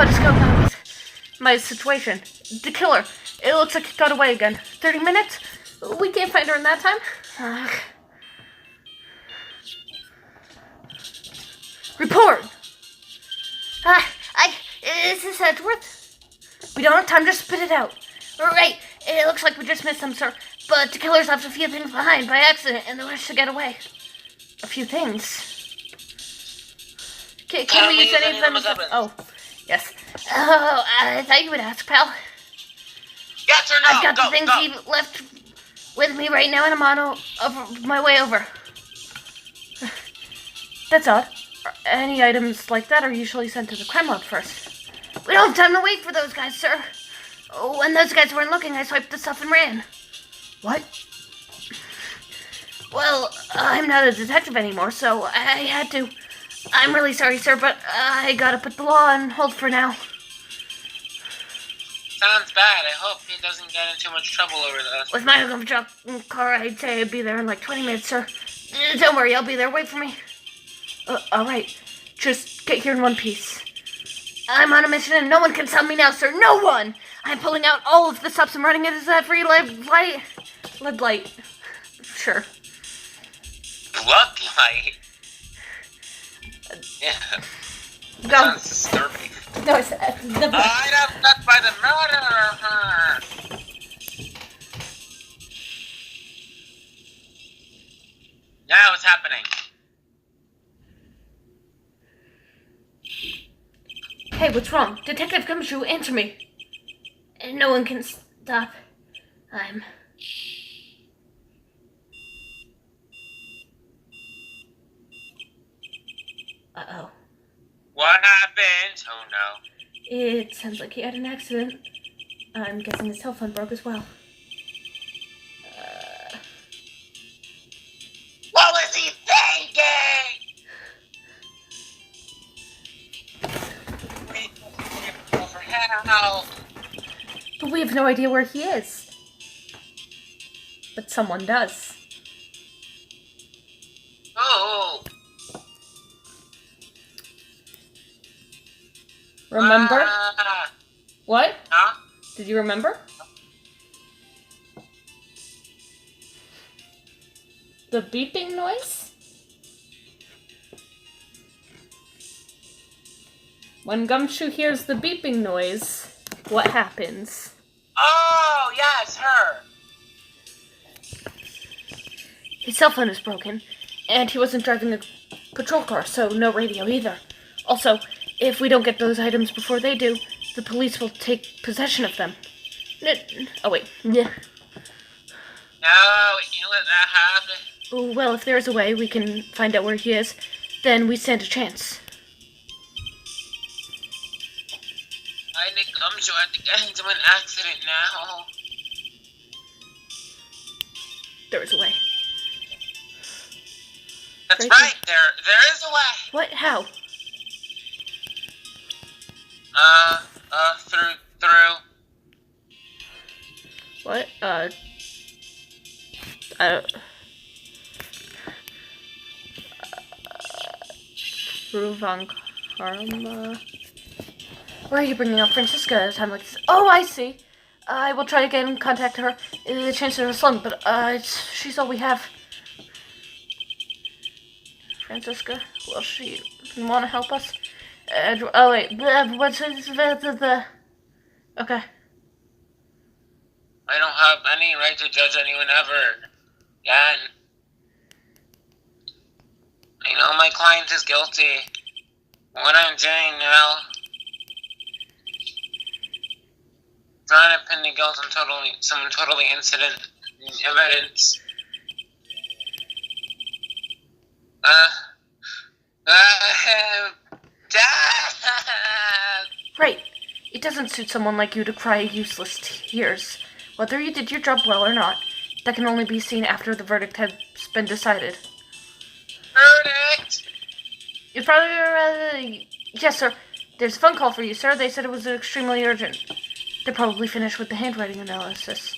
what is going on with my situation? The killer. It looks like it got away again. 30 minutes? We can't find her in that time. Report! Is this Edgeworth? We don't have time to spit it out. Right, it looks like we just missed them, sir. But the killers left a few things behind by accident and they managed to get away. A few things? Can we use any of them? Oh, yes. Oh, I thought you would ask, pal. Yes or no? I've got the things he left with me right now and I'm on my way over. That's odd. Any items like that are usually sent to the crime lab first. We don't have time to wait for those guys, sir. When those guys weren't looking, I swiped the stuff and ran. What? Well, I'm not a detective anymore, so I had to. I'm really sorry, sir, but I gotta put the law on hold for now. Sounds bad. I hope he doesn't get in too much trouble over this. With my hookup truck car, I'd say I'd be there in like 20 minutes, sir. Don't worry, I'll be there. Wait for me. Alright. Just get here in one piece. I'm on a mission and no one can stop me now, sir. No one! I'm pulling out all of the stops and running it as every lead light. Sure. Blood light? Yeah. Go. Sounds disturbing. No, it's the blood. I'm left by the murderer. Now what's happening? Hey, what's wrong? Detective Gumshoe, answer me. And no one can stop. I'm... Uh-oh. What happened? Oh no. It sounds like he had an accident. I'm guessing his cell phone broke as well. What was he thinking? For help. But we have no idea where he is. But someone does. Oh. Remember? What? Huh? Did you remember? The beeping noise? When Gumshoe hears the beeping noise, what happens? Oh, yes, her. His cell phone is broken, and he wasn't driving a patrol car, so no radio either. Also, if we don't get those items before they do, the police will take possession of them. Oh, wait. Yeah. No, we can't let that happen. Well, if there's a way we can find out where he is, then we stand a chance. I think Gumshoe had to get into an accident now. There is a way. That's right, there is a way. What? How? Through. What? Through Von Karma. Why are you bringing up Francisca at a time like this? Oh, I see. I will try again and contact her. The chances are slim, but she's all we have. Francisca, will she want to help us? Oh wait, what's the? Okay. I don't have any right to judge anyone ever. Again. I know my client is guilty. What I'm doing now, trying to pin the guilt on someone totally innocent evidence. Dad! Right. It doesn't suit someone like you to cry useless tears. Whether you did your job well or not, that can only be seen after the verdict has been decided. Verdict! You'd probably yes, sir. There's a phone call for you, sir. They said it was extremely urgent. They're probably finished with the handwriting analysis.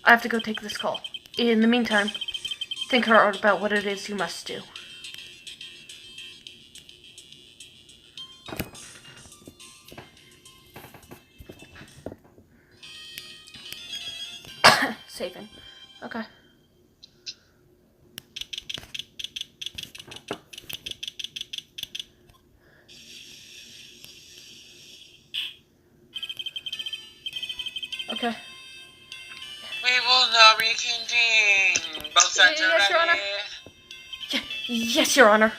I have to go take this call. In the meantime, think hard about what it is you must do. Okay. We will now reconvene. Both sides are Yes, Your ready. Honor. Yes, Your Honor.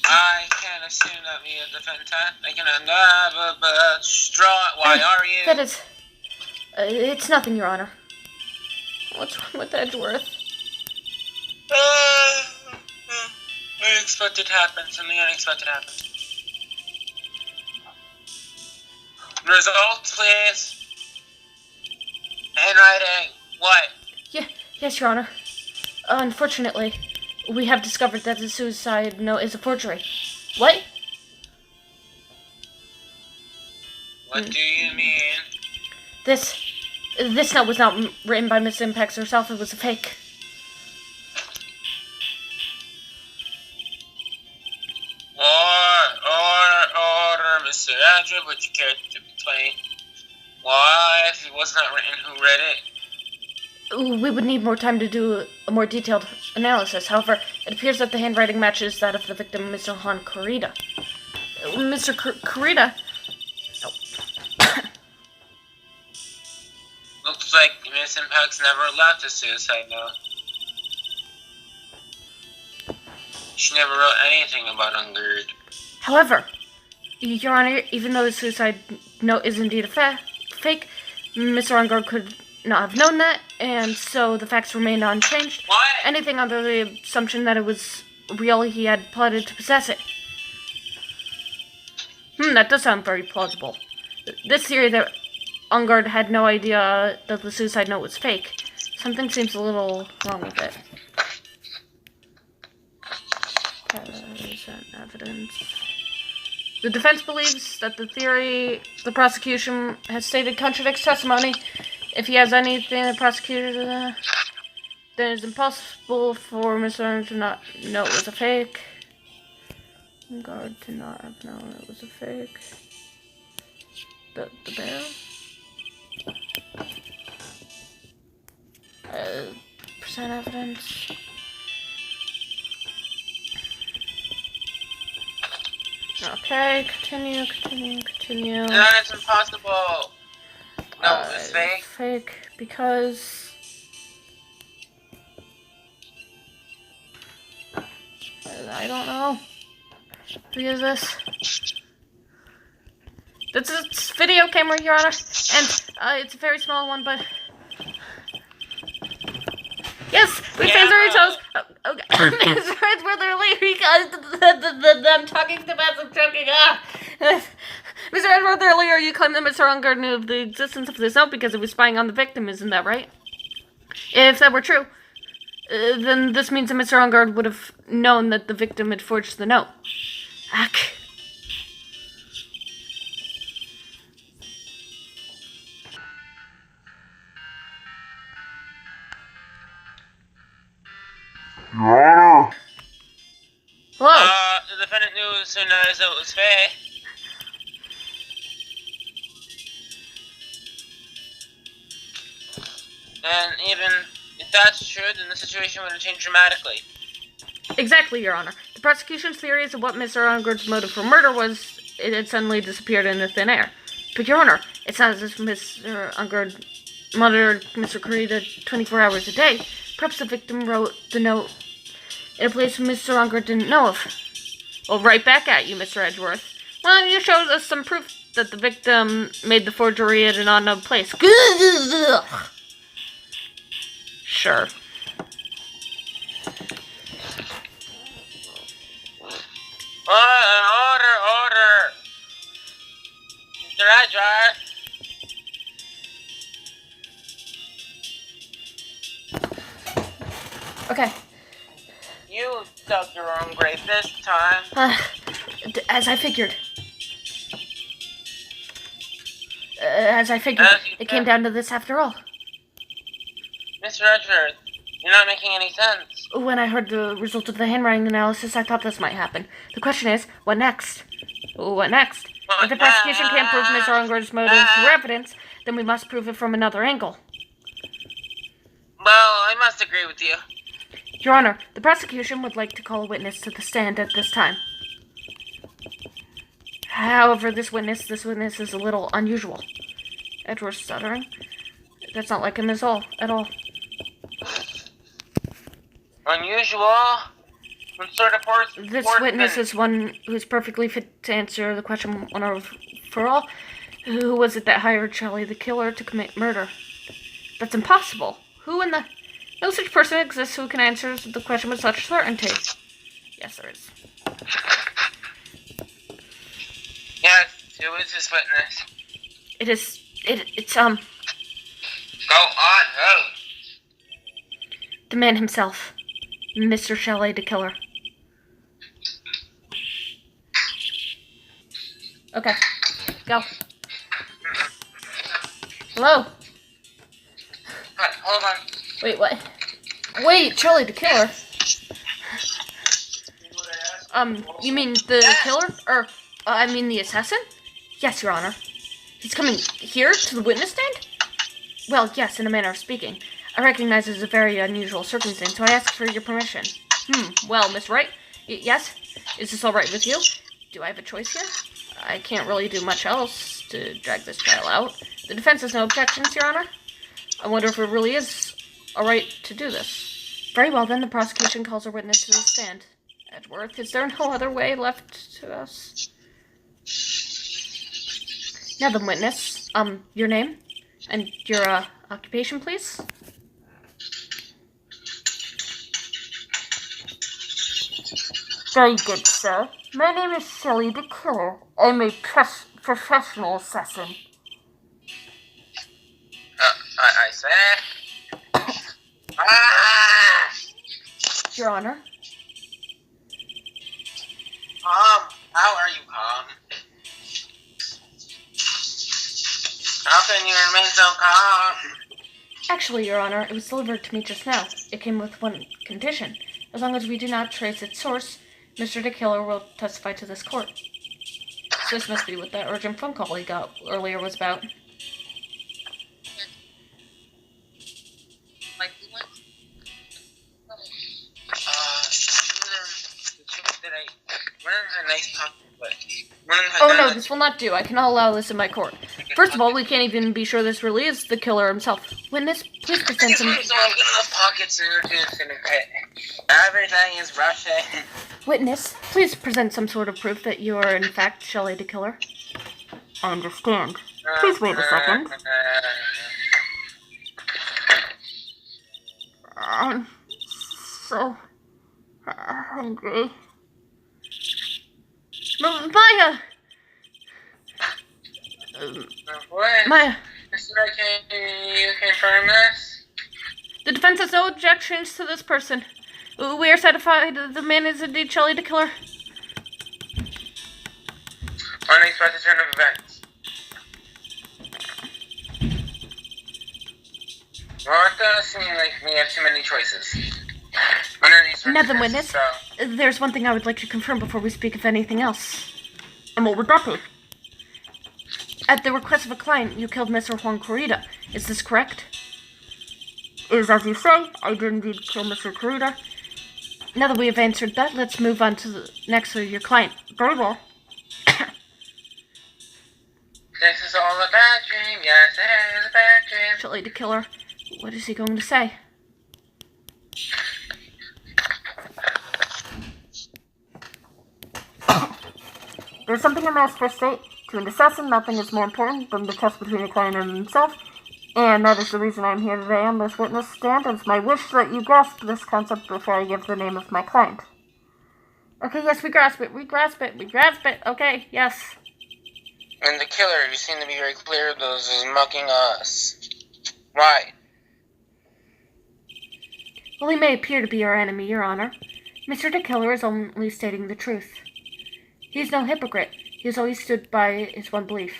I can assume that we are the fantastic and another but distraught. Why are you? That is... it's nothing, Your Honor. What's wrong with Edgeworth? Unexpected happened. Something unexpected happened. Results, please. Handwriting. What? Yes, Your Honor. Unfortunately, we have discovered that the suicide note is a forgery. What? What do you mean? This note was not written by Miss Impax herself. It was a fake. Order, Mr. Andrew, would you care to explain why, if it was not written, who read it? We would need more time to do a more detailed analysis. However, it appears that the handwriting matches that of the victim, Mr. Han Kurita. Mr. Kurita? Looks like Miss Impax never left a suicide note. She never wrote anything about Ungurd. However, Your Honor, even though the suicide note is indeed a fake, Mr. Ungard could not have known that, and so the facts remain unchanged. What? Anything under the assumption that it was real, he had plotted to possess it. That does sound very plausible. This theory that Ungard had no idea that the suicide note was fake, something seems a little wrong with it. Evidence. The defense believes that the theory the prosecution has stated contradicts testimony. If he has anything the prosecutor, then it's impossible for Mr. Arnold to not know it was a fake. Guard to not have known it was a fake. The bear? Present evidence. Okay, continue. No, it's impossible. No, it's fake. Fake because I don't know. Who is this? This is video camera, Your Honor, and it's a very small one, but yes, we found the results. Okay, Mr. Edgeworth, because I'm talking to massive choking. Mr. Edgeworth, earlier you claimed that Mr. Ungard knew of the existence of this note because it was spying on the victim, isn't that right? If that were true, then this means that Mr. Ungard would have known that the victim had forged the note. Ack. Your Hello? The defendant knew as soon as it was fake. And even if that's true, then the situation would have changed dramatically. Exactly, Your Honor. The prosecution's theories of what Mr. Ungard's motive for murder was, it had suddenly disappeared into thin air. But, Your Honor, it's not as if Mr. Ungard monitored Mr. Kurita 24 hours a day. Perhaps the victim wrote the note in a place Mr. Ungard didn't know of. Well, right back at you, Mr. Edgeworth. Well, you showed us some proof that the victim made the forgery at an unknown place. Sure. Order! Mr. Edgeworth! Okay. You dug your own grave this time. As I figured. It came down to this after all. Mr. Edgeworth, you're not making any sense. When I heard the result of the handwriting analysis, I thought this might happen. The question is, what next? What next? If the prosecution can't prove Mr. Ungard's motive through evidence, then we must prove it from another angle. Well, I must agree with you. Your Honor, the prosecution would like to call a witness to the stand at this time. However, this witness is a little unusual. Edward's stuttering. That's not like him at all. Unusual? What sort of person? This witness is one who's perfectly fit to answer the question for all. Who was it that hired Shelly the killer to commit murder? That's impossible. No such person exists who can answer the question with such certainty. Yes, there is. Yes, who is this witness? It's Go on, who? the man himself. Mr. Shelly the killer. Okay, go. Hello? Hold on. Wait, what? Wait, Shelly the killer? You mean the killer? I mean the assassin? Yes, Your Honor. He's coming here to the witness stand? Well, yes, in a manner of speaking. I recognize it as a very unusual circumstance, so I ask for your permission. Well, Miss Wright? Yes? Is this alright with you? Do I have a choice here? I can't really do much else to drag this trial out. The defense has no objections, Your Honor. I wonder if it really is alright to do this. Very well, then the prosecution calls a witness to the stand. Edward, is there no other way left to us? Now then, witness, your name and your, occupation, please? Very good, sir. My name is Shelly the Killer. I'm a professional assassin. I say. Ah! Your Honor. How are you, calm? How can you remain so calm? Actually, Your Honor, it was delivered to me just now. It came with one condition. As long as we do not trace its source, Mr. the Killer will testify to this court. So this must be what that urgent phone call he got earlier was about. Oh no, this will not do. I cannot allow this in my court. First of all, we can't even be sure this really is the killer himself. Witness, please present some... Everything is rushing. Witness, please present some sort of proof that you are in fact Shelly the killer. I understand. Please wait a second. I'm so hungry. Maya! What? Maya! Can you confirm this? The defense has no objections to this person. We are satisfied that the man is indeed Shelly the killer. Unexpected turn of events. Well, it does seem like we have too many choices. Nothing, witness. There's one thing I would like to confirm before we speak of anything else. And what would that be? At the request of a client, you killed Mr. Juan Corrida. Is this correct? Is as you say, I did indeed kill Mr. Corrida. Now that we have answered that, let's move on to the next of your client. Very well. This is all a bad dream. Yes, it is a bad dream. Shelly the killer. What is he going to say? There's something I must first state. To an assassin, nothing is more important than the trust between the client and himself. And that is the reason I'm here today on this witness stand. It's my wish that you grasp this concept before I give the name of my client. Okay, yes, we grasp it. We grasp it. We grasp it. Okay, yes. And the killer, you seem to be very clear, those is mocking us. Why? Well, he may appear to be our enemy, Your Honor. Mr. the Killer is only stating the truth. He is no hypocrite. He has always stood by his one belief.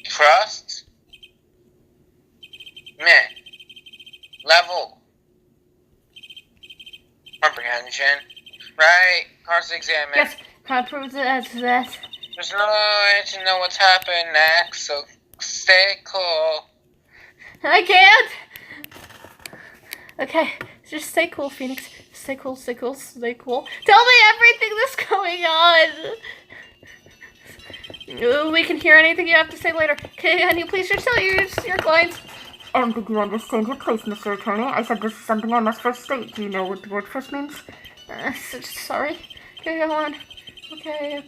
Trust? Meh. Level. Comprehension. Right. Cross-examine. Yes, can I prove that? There's no way to know what's happened next, so stay cool. I can't! Okay, just stay cool, Phoenix. Stay cool, stay cool, stay cool. Tell me everything that's going on! We can hear anything you have to say later. Can you please just tell your clients? I don't think you understand your place, Mr. Attorney. I said this is something I must first state. Do you know what the word first means? Sorry. Okay, go on. Okay.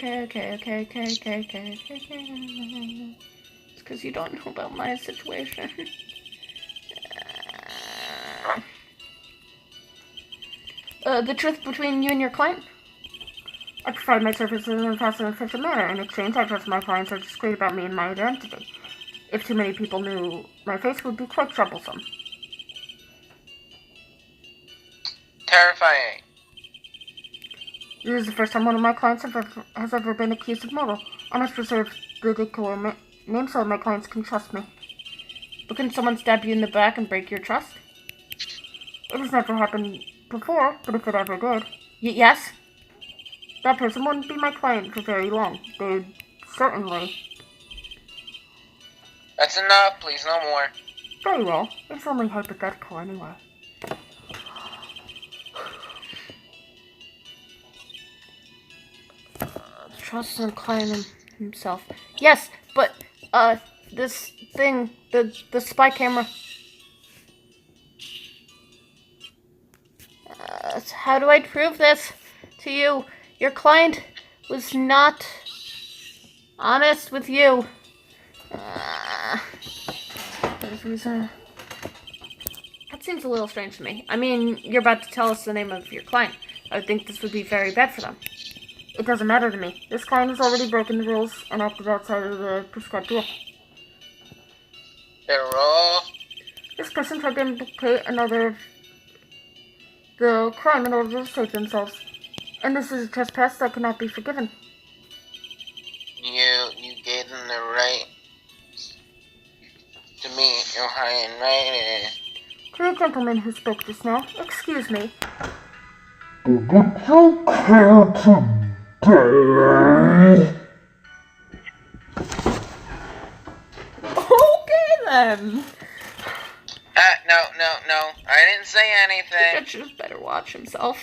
It's because you don't know about my situation. The truth between you and your client? I provide my services in a fast and efficient manner. In exchange, I trust my clients are discreet about me and my identity. If too many people knew my face, would be quite troublesome. Terrifying. This is the first time one of my clients has ever been accused of murder. I must preserve the decor name so my clients can trust me. But can someone stab you in the back and break your trust? It has never happened before, but if it ever did... Yes? That person wouldn't be my client for very long. They'd certainly... That's enough, please, no more. Very well. It's only hypothetical anyway. Trust and client himself. Yes, but, this thing, the spy camera. How do I prove this to you? Your client was not honest with you. That seems a little strange to me. I mean, you're about to tell us the name of your client. I would think this would be very bad for them. It doesn't matter to me. This client has already broken the rules and acted outside of the prescribed rule. The rule? This person tried to implicate the crime in order to save themselves. And this is a trespass that cannot be forgiven. You gave them the right to me, your high and right. To the gentleman who spoke just now, excuse me. Did you care today? Okay then. No. I didn't say anything. The judge better watch himself.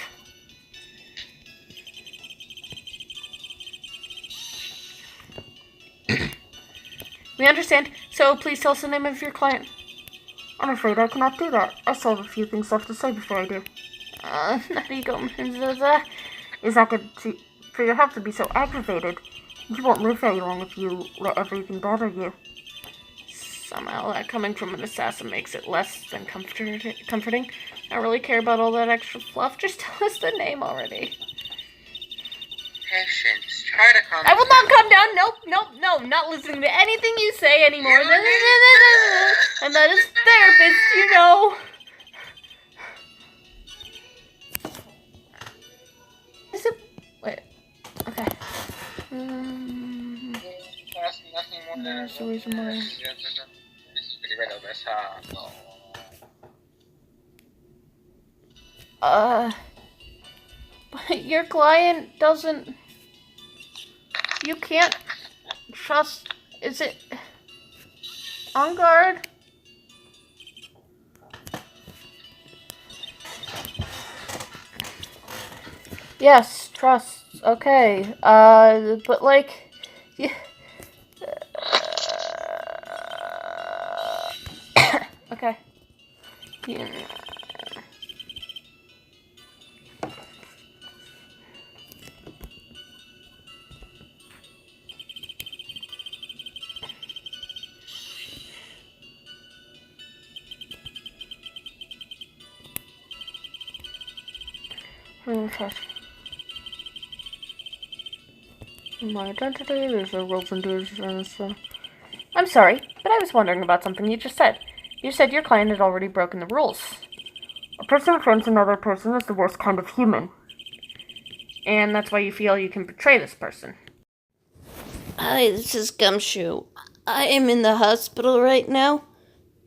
We understand, so please tell us the name of your client. I'm afraid I cannot do that. I still have a few things left to say before I do. Is that good for your health to be so aggravated? You won't live very long if you let everything bother you. Somehow that coming from an assassin makes it less than comforting. I don't really care about all that extra fluff. Just tell us the name already. Patience. Try to calm I will not calm down. Nope. Not listening to anything you say anymore. I'm not his therapist, you know. Is it? Wait. Okay. Nothing more than There's a reason why. But your client doesn't... You can't trust... Is it... On guard? Yes, trust. Okay. But like... Yeah. Okay. Yeah. My identity, there's a rules and dues and so. I'm sorry, but I was wondering about something you just said. You said your client had already broken the rules. A person who friends another person is the worst kind of human. And that's why you feel you can betray this person. Hi, this is Gumshoe. I am in the hospital right now,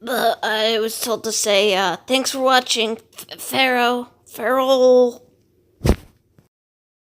but I was told to say, thanks for watching, Feral.